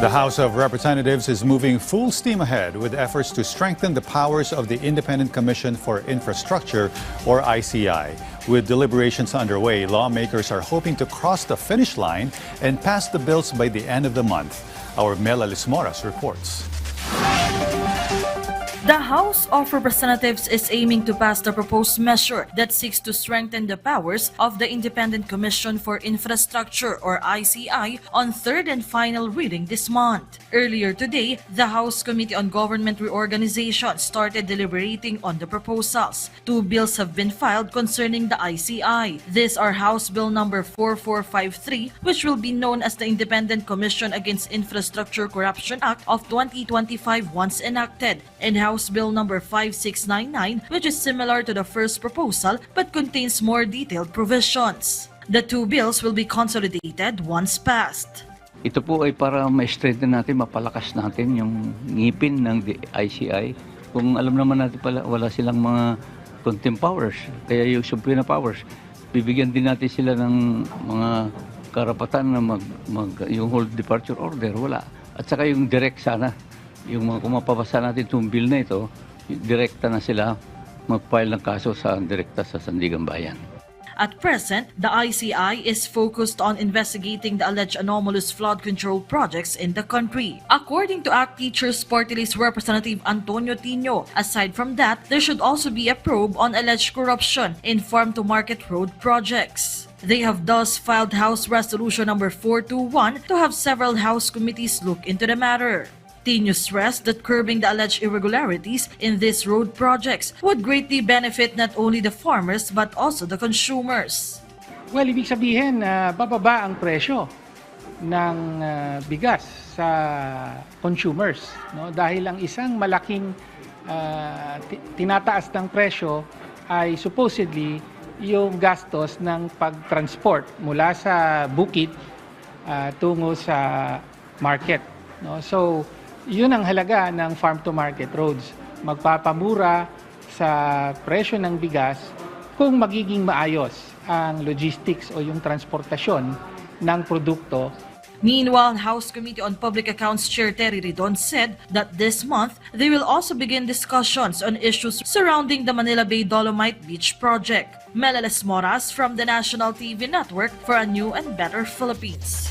The House of Representatives is moving full steam ahead with efforts to strengthen the powers of the Independent Commission for Infrastructure, or ICI. With deliberations underway, lawmakers are hoping to cross the finish line and pass the bills by the end of the month. Our Mela Lismoras reports. The House of Representatives is aiming to pass the proposed measure that seeks to strengthen the powers of the Independent Commission for Infrastructure, or ICI, on third and final reading this month. Earlier today, the House Committee on Government Reorganization started deliberating on the proposals. Two bills have been filed concerning the ICI. These are House Bill number 4453, which will be known as the Independent Commission Against Infrastructure Corruption Act of 2025 once enacted, and House Bill number 5699, which is similar to the first proposal but contains more detailed provisions. The two bills will be consolidated once passed. Ito po ay para ma-strengthen natin, mapalakas natin yung ngipin ng ICI. Kung alam naman natin pala, wala silang mga contempt powers, kaya yung subpoena powers, bibigyan din natin sila ng mga karapatan na yung hold departure order, wala. At saka yung direct sana. Yung mga kumapabasa natin itong bill na ito, direkta na sila mag-file ng kaso sa direkta sa Sandigan Bayan. At present, the ICI is focused on investigating the alleged anomalous flood control projects in the country. According to ACT Teachers Party List Representative Antonio Tino, aside from that, there should also be a probe on alleged corruption in farm-to-market road projects. They have thus filed House Resolution number 421 to have several House committees look into the matter. Tino stressed that curbing the alleged irregularities in these road projects would greatly benefit not only the farmers but also the consumers. Well, ibig sabihin, bababa ang presyo ng bigas sa consumers, no? Dahil ang isang malaking tinataas ng presyo ay supposedly yung gastos ng pag-transport mula sa bukid tungo sa market, no? So, yun ang halaga ng farm-to-market roads. Magpapamura sa presyo ng bigas kung magiging maayos ang logistics o yung transportasyon ng produkto. Meanwhile, House Committee on Public Accounts Chair Terry Ridon said that this month, they will also begin discussions on issues surrounding the Manila Bay Dolomite Beach project. Mela Lismoras from the National TV Network for a new and better Philippines.